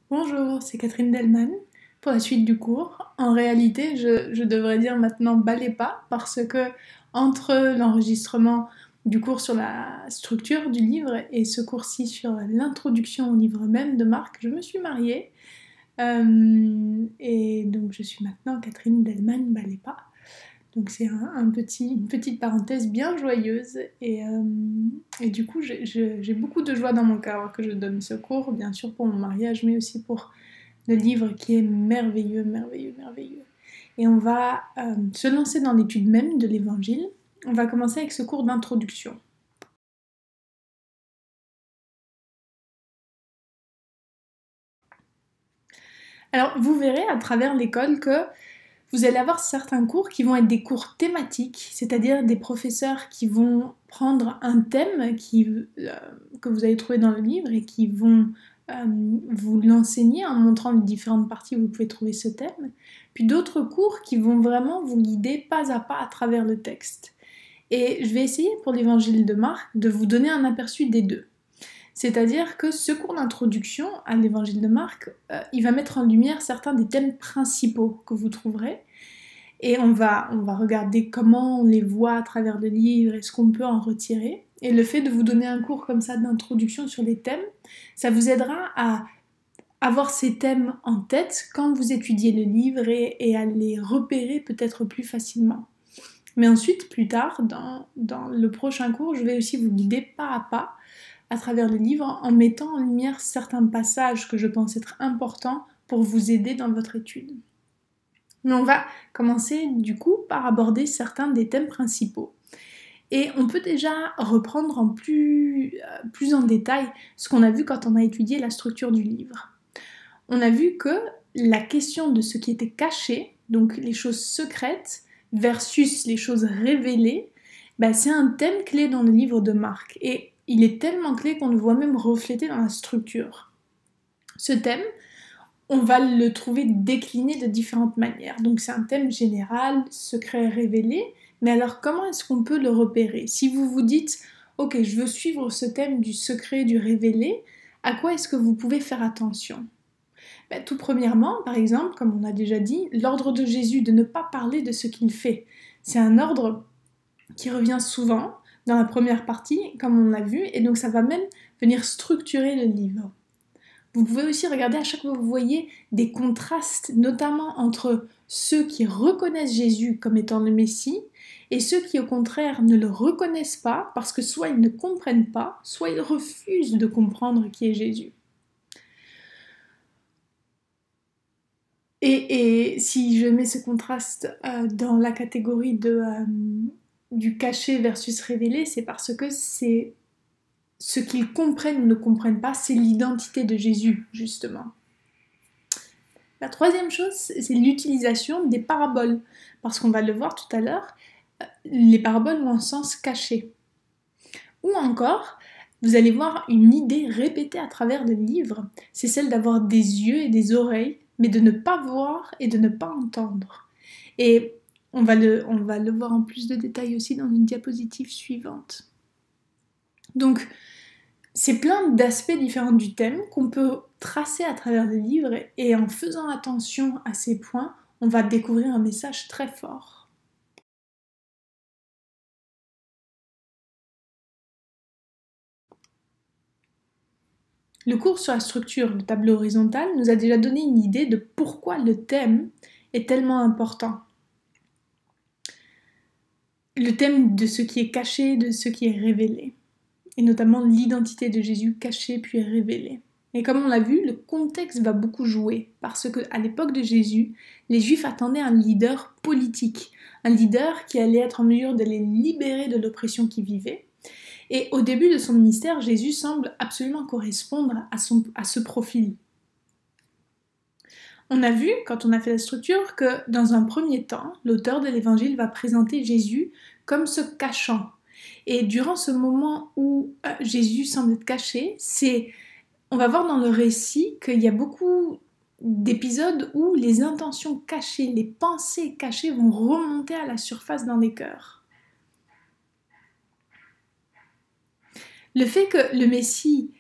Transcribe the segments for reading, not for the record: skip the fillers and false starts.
Bonjour, c'est Catherine Delman pour la suite du cours. En réalité, je devrais dire maintenant balai pas parce que entre l'enregistrement du cours sur la structure du livre et ce cours-ci sur l'introduction au livre même de Marc, je me suis mariée. Et donc je suis maintenant Catherine Delman balai pas. Donc c'est une petite parenthèse bien joyeuse et du coup j'ai beaucoup de joie dans mon cœur que je donne ce cours, bien sûr pour mon mariage, mais aussi pour le livre qui est merveilleux, merveilleux, merveilleux. Et on va se lancer dans l'étude même de l'évangile. On va commencer avec ce cours d'introduction. Alors vous verrez à travers l'école que vous allez avoir certains cours qui vont être des cours thématiques, c'est-à-dire des professeurs qui vont prendre un thème que vous allez trouver dans le livre et qui vont vous l'enseigner en montrant les différentes parties où vous pouvez trouver ce thème, puis d'autres cours qui vont vraiment vous guider pas à travers le texte. Et je vais essayer pour l'évangile de Marc de vous donner un aperçu des deux. C'est-à-dire que ce cours d'introduction à l'évangile de Marc, il va mettre en lumière certains des thèmes principaux que vous trouverez. Et on va regarder comment on les voit à travers le livre et ce qu'on peut en retirer. Et le fait de vous donner un cours comme ça d'introduction sur les thèmes, ça vous aidera à avoir ces thèmes en tête quand vous étudiez le livre et à les repérer peut-être plus facilement. Mais ensuite, plus tard, dans le prochain cours, je vais aussi vous guider pas à travers le livre en mettant en lumière certains passages que je pense être importants pour vous aider dans votre étude. Mais on va commencer du coup par aborder certains des thèmes principaux. Et on peut déjà reprendre en plus en détail ce qu'on a vu quand on a étudié la structure du livre. On a vu que la question de ce qui était caché, donc les choses secrètes, versus les choses révélées, c'est un thème clé dans le livre de Marc. Et il est tellement clé qu'on le voit même reflété dans la structure. Ce thème, on va le trouver décliné de différentes manières. Donc c'est un thème général, secret révélé, mais alors comment est-ce qu'on peut le repérer? Si vous vous dites, ok, je veux suivre ce thème du secret, du révélé, à quoi est-ce que vous pouvez faire attention? Tout premièrement, par exemple, comme on a déjà dit, l'ordre de Jésus de ne pas parler de ce qu'il fait. C'est un ordre qui revient souvent dans la première partie, comme on l'a vu, et donc ça va même venir structurer le livre. Vous pouvez aussi regarder à chaque fois que vous voyez des contrastes, notamment entre ceux qui reconnaissent Jésus comme étant le Messie et ceux qui au contraire ne le reconnaissent pas parce que soit ils ne comprennent pas, soit ils refusent de comprendre qui est Jésus. Et si je mets ce contraste dans la catégorie du caché versus révélé, c'est parce que c'est ce qu'ils comprennent ou ne comprennent pas, c'est l'identité de Jésus, justement. La troisième chose, c'est l'utilisation des paraboles, parce qu'on va le voir tout à l'heure, les paraboles ont un sens caché. Ou encore, vous allez voir une idée répétée à travers le livre, c'est celle d'avoir des yeux et des oreilles, mais de ne pas voir et de ne pas entendre. Et on va le voir en plus de détails aussi dans une diapositive suivante. Donc, c'est plein d'aspects différents du thème qu'on peut tracer à travers le livre et en faisant attention à ces points, on va découvrir un message très fort. Le cours sur la structure, le tableau horizontal, nous a déjà donné une idée de pourquoi le thème est tellement important. Le thème de ce qui est caché, de ce qui est révélé, et notamment l'identité de Jésus cachée puis révélée. Et comme on l'a vu, le contexte va beaucoup jouer, parce qu'à l'époque de Jésus, les Juifs attendaient un leader politique, un leader qui allait être en mesure de les libérer de l'oppression qu'ils vivaient. Et au début de son ministère, Jésus semble absolument correspondre à ce profil. On a vu, quand on a fait la structure, que dans un premier temps, l'auteur de l'évangile va présenter Jésus comme se cachant. Et durant ce moment où Jésus semble être caché, on va voir dans le récit qu'il y a beaucoup d'épisodes où les intentions cachées, les pensées cachées vont remonter à la surface dans les cœurs. Le fait que le Messie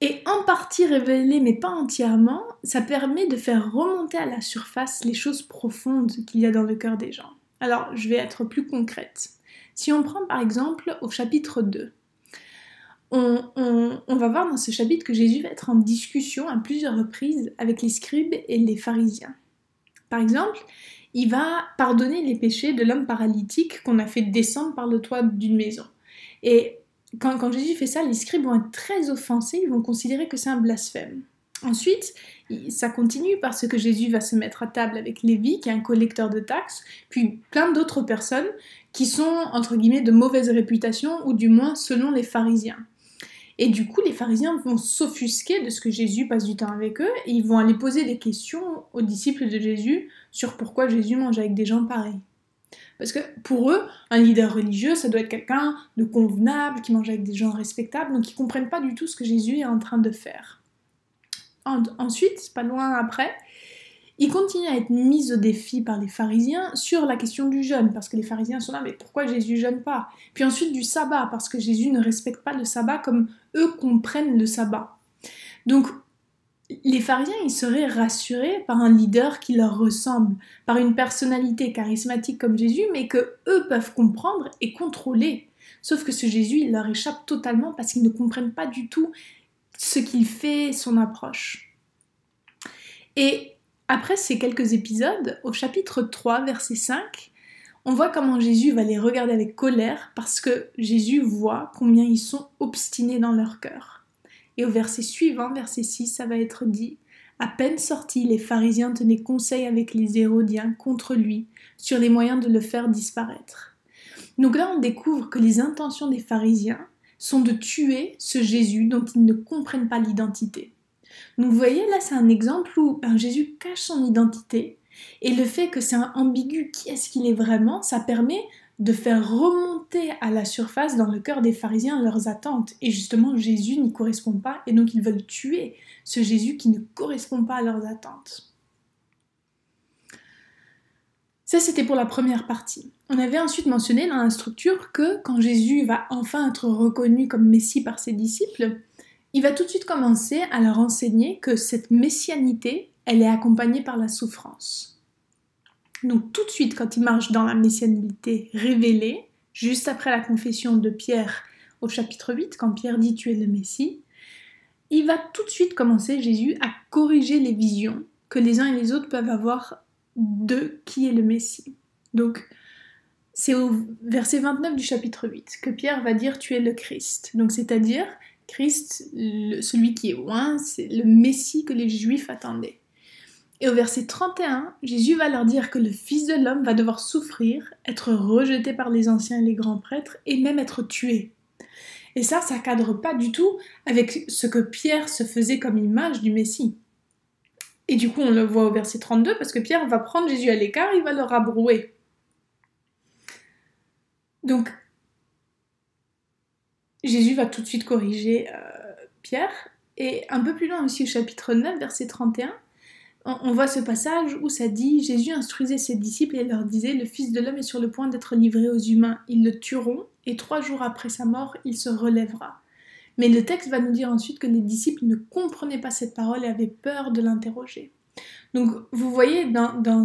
Et en partie révélé, mais pas entièrement, ça permet de faire remonter à la surface les choses profondes qu'il y a dans le cœur des gens. Alors, je vais être plus concrète. Si on prend par exemple au chapitre 2, on va voir dans ce chapitre que Jésus va être en discussion à plusieurs reprises avec les scribes et les pharisiens. Par exemple, il va pardonner les péchés de l'homme paralytique qu'on a fait descendre par le toit d'une maison. Et quand Jésus fait ça, les scribes vont être très offensés, ils vont considérer que c'est un blasphème. Ensuite, ça continue parce que Jésus va se mettre à table avec Lévi, qui est un collecteur de taxes, puis plein d'autres personnes qui sont, entre guillemets, de mauvaise réputation, ou du moins selon les pharisiens. Et du coup, les pharisiens vont s'offusquer de ce que Jésus passe du temps avec eux, et ils vont aller poser des questions aux disciples de Jésus sur pourquoi Jésus mange avec des gens pareils. Parce que pour eux, un leader religieux, ça doit être quelqu'un de convenable, qui mange avec des gens respectables, donc ils ne comprennent pas du tout ce que Jésus est en train de faire. Ensuite, pas loin après, il continue à être mis au défi par les pharisiens sur la question du jeûne, parce que les pharisiens sont là, mais pourquoi Jésus jeûne pas? Puis ensuite du sabbat, parce que Jésus ne respecte pas le sabbat comme eux comprennent le sabbat. Donc, les pharisiens, ils seraient rassurés par un leader qui leur ressemble, par une personnalité charismatique comme Jésus, mais que eux peuvent comprendre et contrôler. Sauf que ce Jésus, il leur échappe totalement parce qu'ils ne comprennent pas du tout ce qu'il fait, son approche. Et après ces quelques épisodes, au chapitre 3, verset 5, on voit comment Jésus va les regarder avec colère parce que Jésus voit combien ils sont obstinés dans leur cœur. Et au verset suivant, verset 6, ça va être dit « À peine sortis, les pharisiens tenaient conseil avec les Hérodiens contre lui sur les moyens de le faire disparaître. » Donc là, on découvre que les intentions des pharisiens sont de tuer ce Jésus dont ils ne comprennent pas l'identité. Donc vous voyez, là, c'est un exemple où Jésus cache son identité et le fait que c'est un ambigu, qui est-ce qu'il est vraiment, ça permet de faire remonter à la surface dans le cœur des pharisiens leurs attentes. Et justement, Jésus n'y correspond pas, et donc ils veulent tuer ce Jésus qui ne correspond pas à leurs attentes. Ça, c'était pour la première partie. On avait ensuite mentionné dans la structure que quand Jésus va enfin être reconnu comme Messie par ses disciples, il va tout de suite commencer à leur enseigner que cette messianité, elle est accompagnée par la souffrance. Donc tout de suite, quand il marche dans la messianité révélée, juste après la confession de Pierre au chapitre 8, quand Pierre dit « Tu es le Messie », il va tout de suite commencer, Jésus, à corriger les visions que les uns et les autres peuvent avoir de qui est le Messie. Donc c'est au verset 29 du chapitre 8 que Pierre va dire « Tu es le Christ ». Donc c'est-à-dire, Christ, celui qui est loin, c'est le Messie que les Juifs attendaient. Et au verset 31, Jésus va leur dire que le Fils de l'homme va devoir souffrir, être rejeté par les anciens et les grands prêtres, et même être tué. Et ça cadre pas du tout avec ce que Pierre se faisait comme image du Messie. Et du coup, on le voit au verset 32, parce que Pierre va prendre Jésus à l'écart, il va le rabrouer. Donc, Jésus va tout de suite corriger Pierre, et un peu plus loin aussi au chapitre 9, verset 31, on voit ce passage où ça dit « Jésus instruisait ses disciples et leur disait « Le Fils de l'homme est sur le point d'être livré aux humains. Ils le tueront, et 3 jours après sa mort, il se relèvera. » Mais le texte va nous dire ensuite que les disciples ne comprenaient pas cette parole et avaient peur de l'interroger. Donc, vous voyez, dans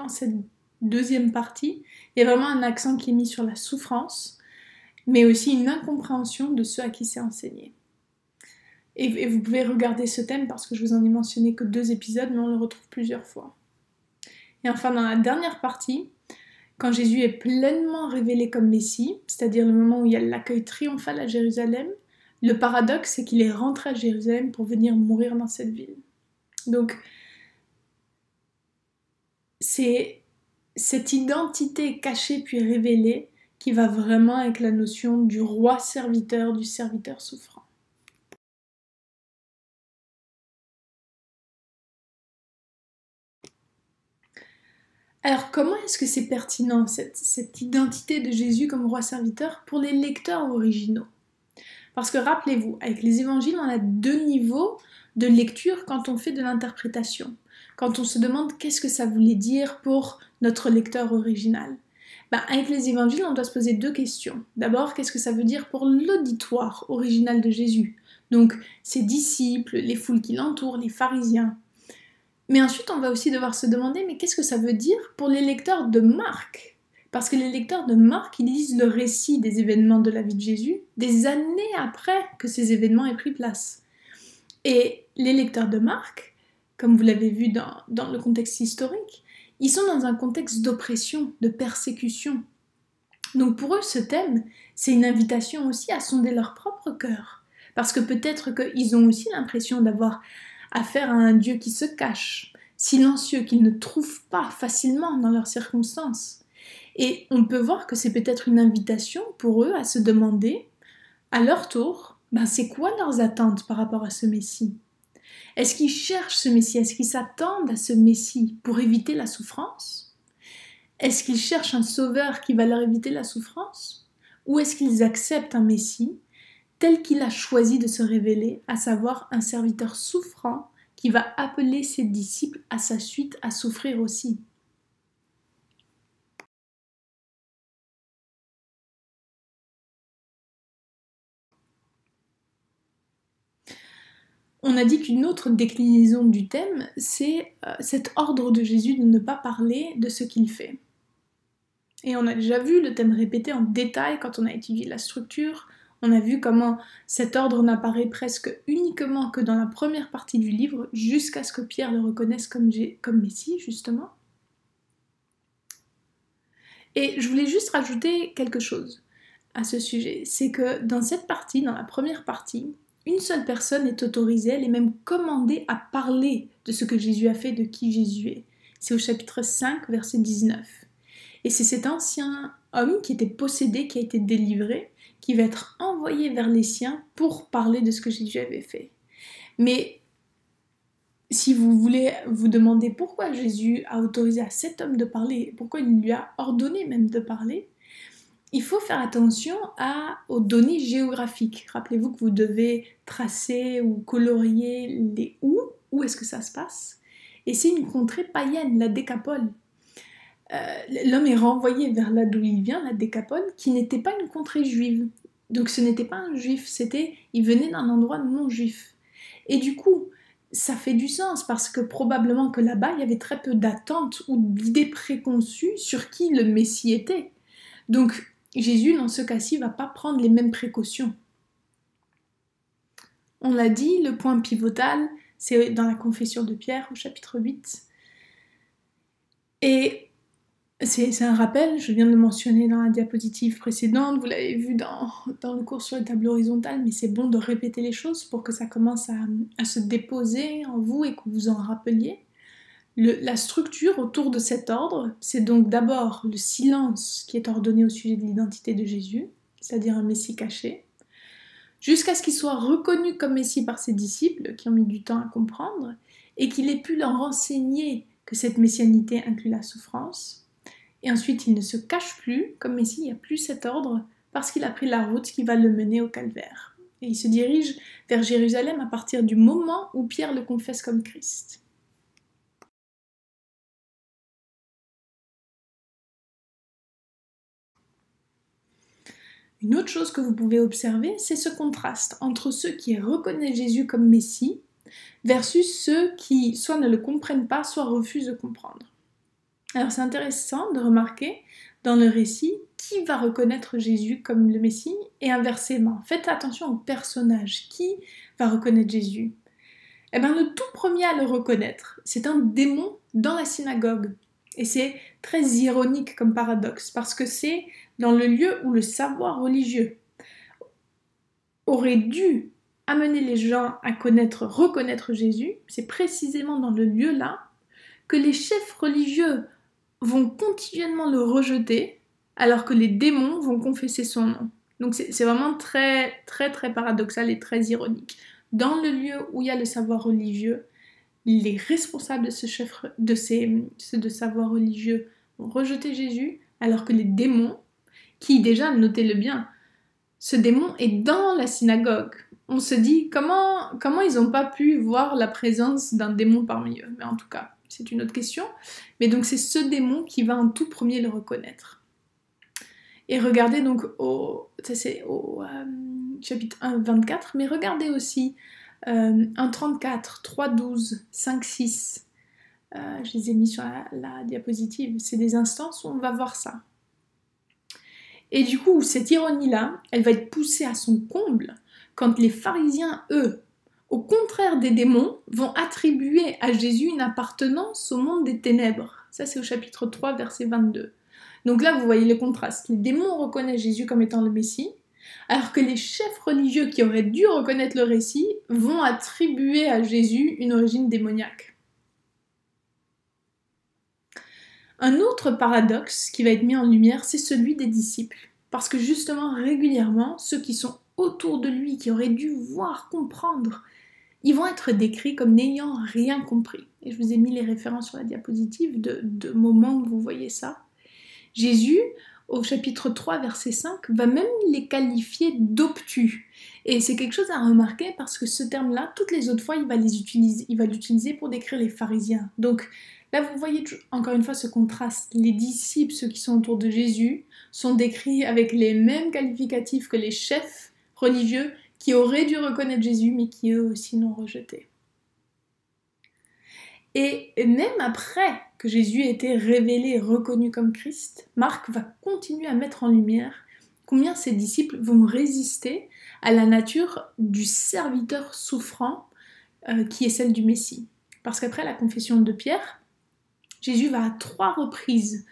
cette deuxième partie, il y a vraiment un accent qui est mis sur la souffrance, mais aussi une incompréhension de ce à qui c'est enseigné. Et vous pouvez regarder ce thème parce que je vous en ai mentionné que 2 épisodes, mais on le retrouve plusieurs fois. Et enfin, dans la dernière partie, quand Jésus est pleinement révélé comme Messie, c'est-à-dire le moment où il y a l'accueil triomphal à Jérusalem, le paradoxe, c'est qu'il est rentré à Jérusalem pour venir mourir dans cette ville. Donc, c'est cette identité cachée puis révélée qui va vraiment avec la notion du roi serviteur, du serviteur souffrant. Alors comment est-ce que c'est pertinent, cette identité de Jésus comme roi-serviteur pour les lecteurs originaux? Parce que rappelez-vous, avec les évangiles, on a 2 niveaux de lecture quand on fait de l'interprétation. Quand on se demande qu'est-ce que ça voulait dire pour notre lecteur original. Avec les évangiles, on doit se poser deux questions. D'abord, qu'est-ce que ça veut dire pour l'auditoire original de Jésus? Donc, ses disciples, les foules qui l'entourent, les pharisiens. Mais ensuite, on va aussi devoir se demander, mais qu'est-ce que ça veut dire pour les lecteurs de Marc? Parce que les lecteurs de Marc, ils lisent le récit des événements de la vie de Jésus des années après que ces événements aient pris place. Et les lecteurs de Marc, comme vous l'avez vu dans le contexte historique, ils sont dans un contexte d'oppression, de persécution. Donc pour eux, ce thème, c'est une invitation aussi à sonder leur propre cœur. Parce que peut-être qu'ils ont aussi l'impression d'avoir affaire à un Dieu qui se cache, silencieux, qu'ils ne trouvent pas facilement dans leurs circonstances. Et on peut voir que c'est peut-être une invitation pour eux à se demander, à leur tour, c'est quoi leurs attentes par rapport à ce Messie? Est-ce qu'ils cherchent ce Messie? Est-ce qu'ils s'attendent à ce Messie pour éviter la souffrance? Est-ce qu'ils cherchent un sauveur qui va leur éviter la souffrance? Ou est-ce qu'ils acceptent un Messie tel qu'il a choisi de se révéler, à savoir un serviteur souffrant qui va appeler ses disciples à sa suite à souffrir aussi? On a dit qu'une autre déclinaison du thème, c'est cet ordre de Jésus de ne pas parler de ce qu'il fait. Et on a déjà vu le thème répété en détail quand on a étudié la structure. On a vu comment cet ordre n'apparaît presque uniquement que dans la première partie du livre, jusqu'à ce que Pierre le reconnaisse comme Messie, justement. Et je voulais juste rajouter quelque chose à ce sujet. C'est que dans cette partie, dans la première partie, une seule personne est autorisée, elle est même commandée à parler de ce que Jésus a fait, de qui Jésus est. C'est au chapitre 5, verset 19. Et c'est cet ancien homme qui était possédé, qui a été délivré, qui va être envoyé vers les siens pour parler de ce que Jésus avait fait. Mais si vous voulez vous demander pourquoi Jésus a autorisé à cet homme de parler, pourquoi il lui a ordonné même de parler, il faut faire attention aux données géographiques. Rappelez-vous que vous devez tracer ou colorier les où est-ce que ça se passe. Et c'est une contrée païenne, la Décapole. L'homme est renvoyé vers là d'où il vient, la Décapole, qui n'était pas une contrée juive. Donc ce n'était pas un juif, il venait d'un endroit non juif. Et du coup, ça fait du sens parce que probablement que là-bas, il y avait très peu d'attentes ou d'idées préconçues sur qui le Messie était. Donc Jésus, dans ce cas-ci, ne va pas prendre les mêmes précautions. On l'a dit, le point pivotal, c'est dans la confession de Pierre, au chapitre 8. Et c'est un rappel, je viens de le mentionner dans la diapositive précédente, vous l'avez vu dans le cours sur les tables horizontales, mais c'est bon de répéter les choses pour que ça commence à se déposer en vous et que vous en rappeliez. La structure autour de cet ordre, c'est donc d'abord le silence qui est ordonné au sujet de l'identité de Jésus, c'est-à-dire un Messie caché, jusqu'à ce qu'il soit reconnu comme Messie par ses disciples, qui ont mis du temps à comprendre, et qu'il ait pu leur enseigner que cette messianité inclut la souffrance. Et ensuite, il ne se cache plus comme Messie, il n'y a plus cet ordre, parce qu'il a pris la route qui va le mener au calvaire. Et il se dirige vers Jérusalem à partir du moment où Pierre le confesse comme Christ. Une autre chose que vous pouvez observer, c'est ce contraste entre ceux qui reconnaissent Jésus comme Messie versus ceux qui soit ne le comprennent pas, soit refusent de comprendre. Alors c'est intéressant de remarquer dans le récit qui va reconnaître Jésus comme le Messie et inversement. Faites attention au personnage. Qui va reconnaître Jésus? Le tout premier à le reconnaître, c'est un démon dans la synagogue. Et c'est très ironique comme paradoxe, parce que c'est dans le lieu où le savoir religieux aurait dû amener les gens à reconnaître Jésus, c'est précisément dans le lieu là que les chefs religieux vont continuellement le rejeter, alors que les démons vont confesser son nom. Donc c'est vraiment très, très, très paradoxal et très ironique. Dans le lieu où il y a le savoir religieux, les responsables de ce savoir religieux vont rejeter Jésus, alors que les démons, qui déjà, notez-le bien, ce démon est dans la synagogue. On se dit, comment ils n'ont pas pu voir la présence d'un démon parmi eux? Mais en tout cas, c'est une autre question. Mais donc c'est ce démon qui va en tout premier le reconnaître. Et regardez donc ça c'est au chapitre 1, 24, mais regardez aussi 1, 34, 3, 12, 5, 6. Je les ai mis sur la diapositive. C'est des instances où on va voir ça. Et du coup, cette ironie-là, elle va être poussée à son comble quand les pharisiens, eux, au contraire des démons, vont attribuer à Jésus une appartenance au monde des ténèbres. Ça, c'est au chapitre 3, verset 22. Donc là, vous voyez le contraste. Les démons reconnaissent Jésus comme étant le Messie, alors que les chefs religieux qui auraient dû reconnaître le récit vont attribuer à Jésus une origine démoniaque. Un autre paradoxe qui va être mis en lumière, c'est celui des disciples. Parce que justement, régulièrement, ceux qui sont autour de lui, qui auraient dû voir, comprendre, ils vont être décrits comme n'ayant rien compris. Et je vous ai mis les références sur la diapositive de moments où vous voyez ça. Jésus, au chapitre 3, verset 5, va même les qualifier d'obtus. Et c'est quelque chose à remarquer parce que ce terme-là, toutes les autres fois, il va l'utiliser pour décrire les pharisiens. Donc là, vous voyez encore une fois ce contraste. Les disciples, ceux qui sont autour de Jésus, sont décrits avec les mêmes qualificatifs que les chefs religieux qui auraient dû reconnaître Jésus, mais qui eux aussi l'ont rejeté. Et même après que Jésus ait été révélé et reconnu comme Christ, Marc va continuer à mettre en lumière combien ses disciples vont résister à la nature du serviteur souffrant qui est celle du Messie. Parce qu'après la confession de Pierre, Jésus va à 3 reprises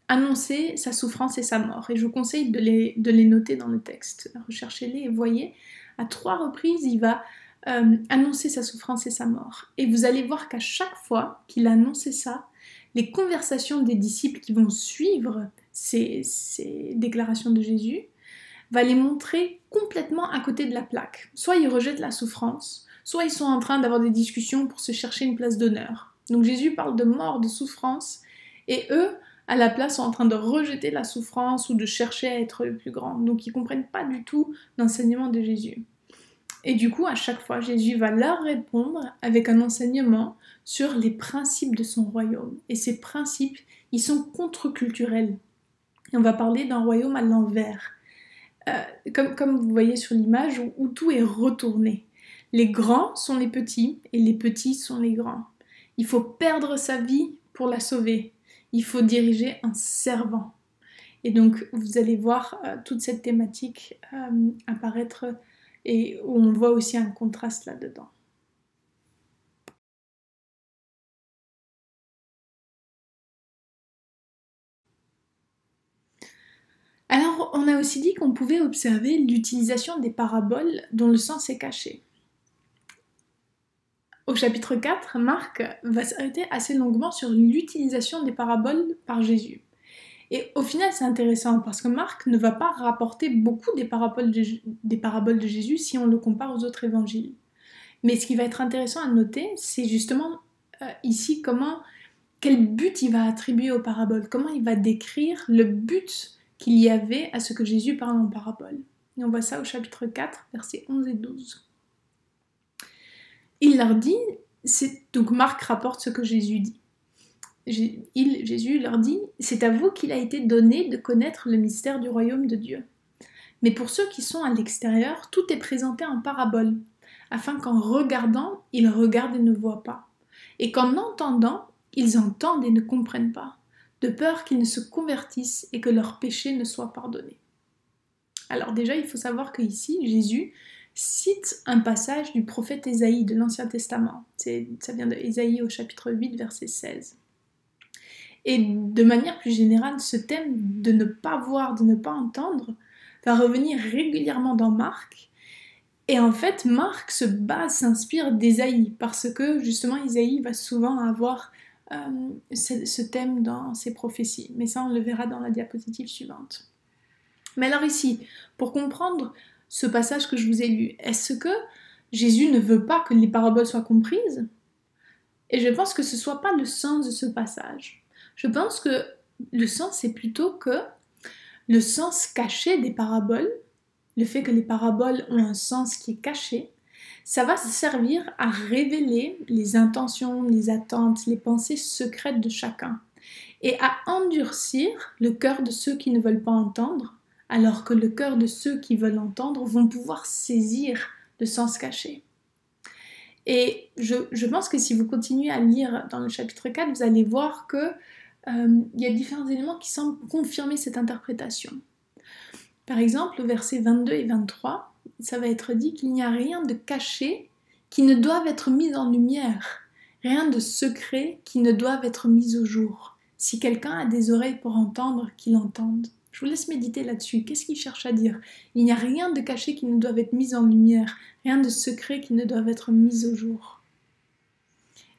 annoncer sa souffrance et sa mort. Et je vous conseille de les noter dans le texte. Recherchez-les et voyez, à 3 reprises, il va annoncer sa souffrance et sa mort. Et vous allez voir qu'à chaque fois qu'il a annoncé ça, les conversations des disciples qui vont suivre ces déclarations de Jésus va les montrer complètement à côté de la plaque. Soit ils rejettent la souffrance, soit ils sont en train d'avoir des discussions pour se chercher une place d'honneur. Donc Jésus parle de mort, de souffrance, et eux, à la place, sont en train de rejeter la souffrance ou de chercher à être le plus grand. Donc ils ne comprennent pas du tout l'enseignement de Jésus. Et du coup, à chaque fois, Jésus va leur répondre avec un enseignement sur les principes de son royaume. Et ces principes, ils sont contre-culturels. Et on va parler d'un royaume à l'envers. Comme vous voyez sur l'image, où tout est retourné. Les grands sont les petits et les petits sont les grands. Il faut perdre sa vie pour la sauver. Il faut diriger un servant. Et donc, vous allez voir toute cette thématique apparaître et où on voit aussi un contraste là-dedans. Alors, on a aussi dit qu'on pouvait observer l'utilisation des paraboles dont le sens est caché. Au chapitre 4, Marc va s'arrêter assez longuement sur l'utilisation des paraboles par Jésus. Et au final, c'est intéressant parce que Marc ne va pas rapporter beaucoup des paraboles de Jésus si on le compare aux autres évangiles. Mais ce qui va être intéressant à noter, c'est justement ici quel but il va attribuer aux paraboles, comment il va décrire le but qu'il y avait à ce que Jésus parle en parabole. Et on voit ça au chapitre 4, versets 11 et 12. Il leur dit, donc Marc rapporte ce que Jésus dit. Jésus leur dit, c'est à vous qu'il a été donné de connaître le mystère du royaume de Dieu. Mais pour ceux qui sont à l'extérieur, tout est présenté en parabole, afin qu'en regardant, ils regardent et ne voient pas, et qu'en entendant, ils entendent et ne comprennent pas, de peur qu'ils ne se convertissent et que leurs péchés ne soient pardonnés. Alors déjà, il faut savoir qu'ici, Jésus cite un passage du prophète Ésaïe de l'Ancien Testament. Ça vient de Ésaïe au chapitre 8, verset 16. Et de manière plus générale, ce thème de ne pas voir, de ne pas entendre, va revenir régulièrement dans Marc. Et en fait, Marc s'inspire d'Ésaïe, parce que justement, Ésaïe va souvent avoir ce thème dans ses prophéties. Mais ça, on le verra dans la diapositive suivante. Mais alors ici, pour comprendre ce passage que je vous ai lu, est-ce que Jésus ne veut pas que les paraboles soient comprises? Et je pense que ce ne soit pas le sens de ce passage. Je pense que le sens, c'est plutôt que le sens caché des paraboles, le fait que les paraboles ont un sens qui est caché, ça va servir à révéler les intentions, les attentes, les pensées secrètes de chacun et à endurcir le cœur de ceux qui ne veulent pas entendre alors que le cœur de ceux qui veulent entendre vont pouvoir saisir le sens caché. Et je pense que si vous continuez à lire dans le chapitre 4, vous allez voir que il y a différents éléments qui semblent confirmer cette interprétation. Par exemple, au verset 22 et 23, ça va être dit qu'il n'y a rien de caché qui ne doive être mis en lumière, rien de secret qui ne doive être mis au jour. Si quelqu'un a des oreilles pour entendre, qu'il entende. Je vous laisse méditer là-dessus. Qu'est-ce qu'il cherche à dire? Il n'y a rien de caché qui ne doive être mis en lumière, rien de secret qui ne doive être mis au jour.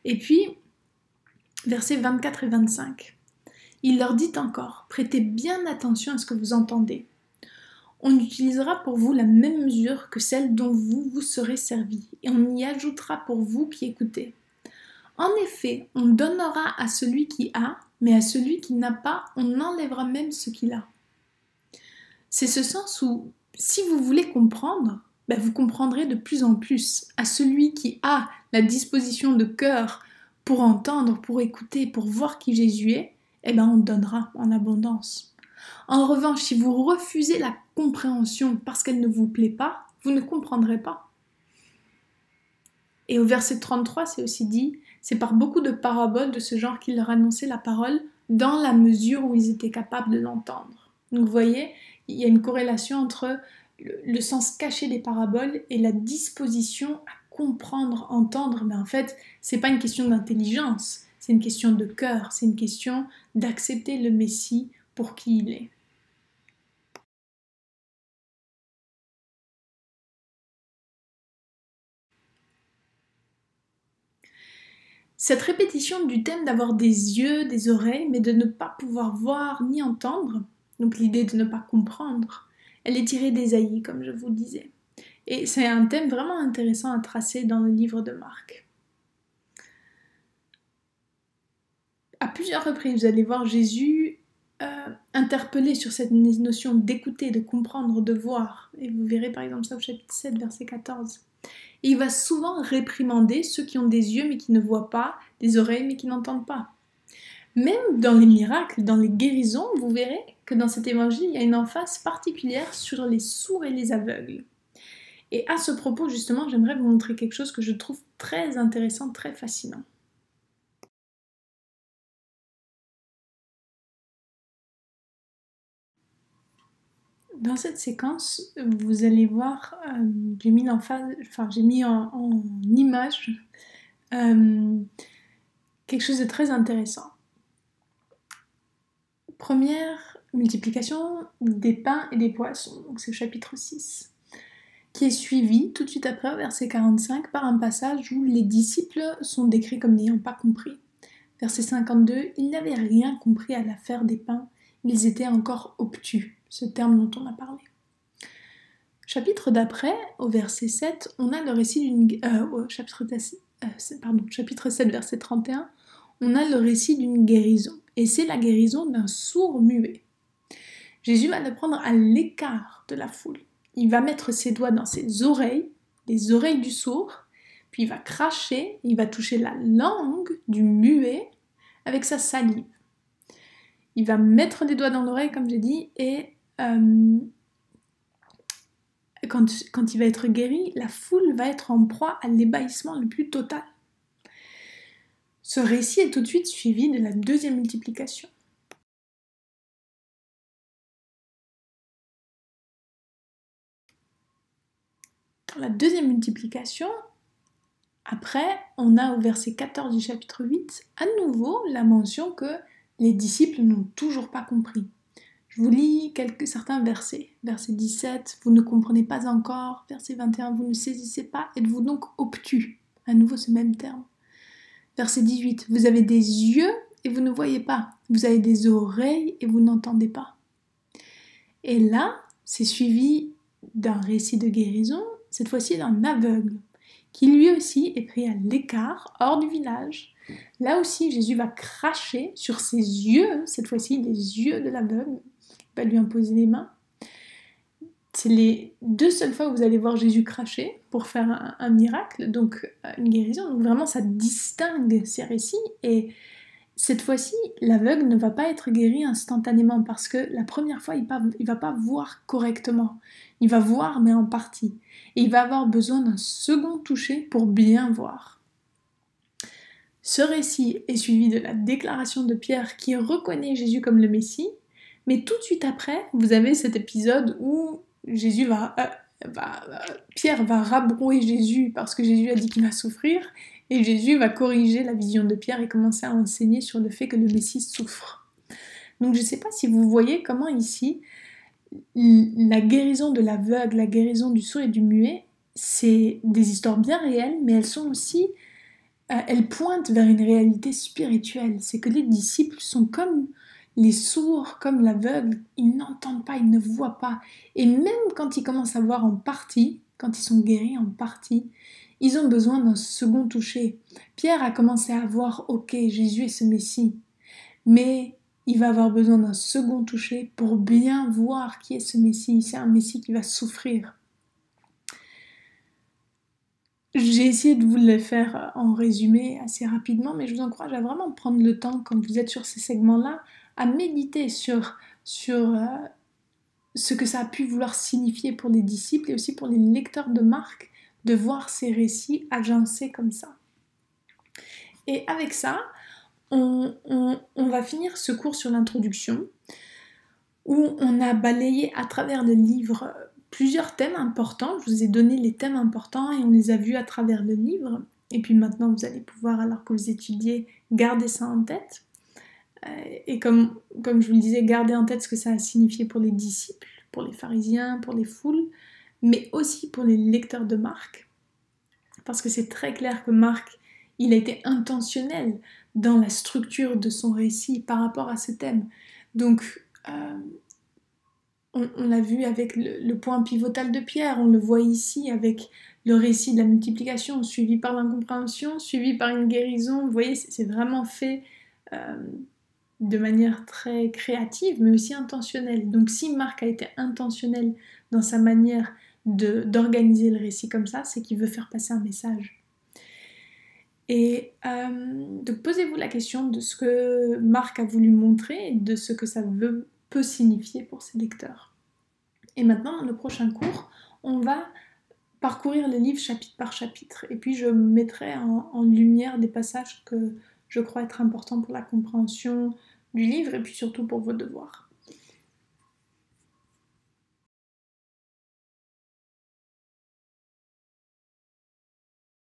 Et puis, versets 24 et 25. Il leur dit encore, prêtez bien attention à ce que vous entendez. On utilisera pour vous la même mesure que celle dont vous vous serez servi, et on y ajoutera pour vous qui écoutez. En effet, on donnera à celui qui a, mais à celui qui n'a pas, on enlèvera même ce qu'il a. C'est ce sens où, si vous voulez comprendre, vous comprendrez de plus en plus. À celui qui a la disposition de cœur pour entendre, pour écouter, pour voir qui Jésus est, on donnera en abondance. En revanche, si vous refusez la compréhension parce qu'elle ne vous plaît pas, vous ne comprendrez pas. Et au verset 33, c'est aussi dit, c'est par beaucoup de paraboles de ce genre qu'il leur annonçait la parole dans la mesure où ils étaient capables de l'entendre. Donc vous voyez, il y a une corrélation entre le sens caché des paraboles et la disposition à comprendre, entendre. Mais en fait, c'est pas une question d'intelligence, c'est une question de cœur, c'est une question d'accepter le Messie pour qui il est. Cette répétition du thème d'avoir des yeux, des oreilles, mais de ne pas pouvoir voir ni entendre, donc l'idée de ne pas comprendre, elle est tirée d'Ésaïe, comme je vous le disais. Et c'est un thème vraiment intéressant à tracer dans le livre de Marc. À plusieurs reprises, vous allez voir Jésus interpellé sur cette notion d'écouter, de comprendre, de voir. Et vous verrez par exemple ça au chapitre 7, verset 14. Et il va souvent réprimander ceux qui ont des yeux mais qui ne voient pas, des oreilles mais qui n'entendent pas. Même dans les miracles, dans les guérisons, vous verrez que dans cet évangile, il y a une emphase particulière sur les sourds et les aveugles. Et à ce propos, justement, j'aimerais vous montrer quelque chose que je trouve très intéressant, très fascinant. Dans cette séquence, vous allez voir, j'ai mis en image quelque chose de très intéressant. Première multiplication des pains et des poissons, donc c'est le chapitre 6, qui est suivi tout de suite après, au verset 45, par un passage où les disciples sont décrits comme n'ayant pas compris. Verset 52, ils n'avaient rien compris à l'affaire des pains, ils étaient encore obtus, ce terme dont on a parlé. Chapitre d'après, au verset 7, on a le récit chapitre 7, verset 31, on a le récit d'une guérison, et c'est la guérison d'un sourd muet. Jésus va le prendre à l'écart de la foule. Il va mettre ses doigts dans ses oreilles, les oreilles du sourd, puis il va cracher, il va toucher la langue du muet avec sa salive. Il va mettre les doigts dans l'oreille, comme j'ai dit, et quand il va être guéri, la foule va être en proie à l'ébahissement le plus total. Ce récit est tout de suite suivi de la deuxième multiplication. Dans la deuxième multiplication, après, on a au verset 14 du chapitre 8, à nouveau la mention que les disciples n'ont toujours pas compris. Je vous lis certains versets. Verset 17, vous ne comprenez pas encore. Verset 21, vous ne saisissez pas. Êtes-vous donc obtus? À nouveau ce même terme. Verset 18, vous avez des yeux et vous ne voyez pas. Vous avez des oreilles et vous n'entendez pas. Et là, c'est suivi d'un récit de guérison, cette fois-ci d'un aveugle, qui lui aussi est pris à l'écart, hors du village. Là aussi, Jésus va cracher sur ses yeux, cette fois-ci les yeux de l'aveugle, il va lui imposer les mains. C'est les deux seules fois où vous allez voir Jésus cracher pour faire un miracle, donc une guérison. Donc vraiment, ça distingue ces récits. Et cette fois-ci, l'aveugle ne va pas être guéri instantanément parce que la première fois, il va pas voir correctement. Il va voir, mais en partie. Et il va avoir besoin d'un second toucher pour bien voir. Ce récit est suivi de la déclaration de Pierre qui reconnaît Jésus comme le Messie, mais tout de suite après, vous avez cet épisode où Pierre va rabrouer Jésus parce que Jésus a dit qu'il va souffrir, et Jésus va corriger la vision de Pierre et commencer à enseigner sur le fait que le Messie souffre. Donc je ne sais pas si vous voyez comment ici, la guérison de l'aveugle, la guérison du sourd et du muet, c'est des histoires bien réelles, mais elles sont aussi elle pointe vers une réalité spirituelle. C'est que les disciples sont comme les sourds, comme l'aveugle, ils n'entendent pas, ils ne voient pas. Et même quand ils commencent à voir en partie, quand ils sont guéris en partie, ils ont besoin d'un second toucher. Pierre a commencé à voir, ok, Jésus est ce Messie, mais il va avoir besoin d'un second toucher pour bien voir qui est ce Messie. C'est un Messie qui va souffrir. J'ai essayé de vous le faire en résumé assez rapidement, mais je vous encourage à vraiment prendre le temps, quand vous êtes sur ces segments-là, à méditer sur ce que ça a pu vouloir signifier pour les disciples et aussi pour les lecteurs de Marc, de voir ces récits agencés comme ça. Et avec ça, on va finir ce cours sur l'introduction, où on a balayé à travers le livre plusieurs thèmes importants. Je vous ai donné les thèmes importants et on les a vus à travers le livre. Et puis maintenant, vous allez pouvoir, alors que vous étudiez, garder ça en tête. Et comme je vous le disais, garder en tête ce que ça a signifié pour les disciples, pour les pharisiens, pour les foules, mais aussi pour les lecteurs de Marc. Parce que c'est très clair que Marc, il a été intentionnel dans la structure de son récit par rapport à ce thème. Donc, on l'a vu avec le point pivotal de Pierre, on le voit ici avec le récit de la multiplication, suivi par l'incompréhension, suivi par une guérison. Vous voyez, c'est vraiment fait de manière très créative, mais aussi intentionnelle. Donc si Marc a été intentionnel dans sa manière d'organiser le récit comme ça, c'est qu'il veut faire passer un message. Et donc posez-vous la question de ce que Marc a voulu montrer et de ce que ça peut signifier pour ses lecteurs. Et maintenant, dans le prochain cours, on va parcourir les livres chapitre par chapitre. Et puis je mettrai en lumière des passages que je crois être importants pour la compréhension du livre et puis surtout pour vos devoirs.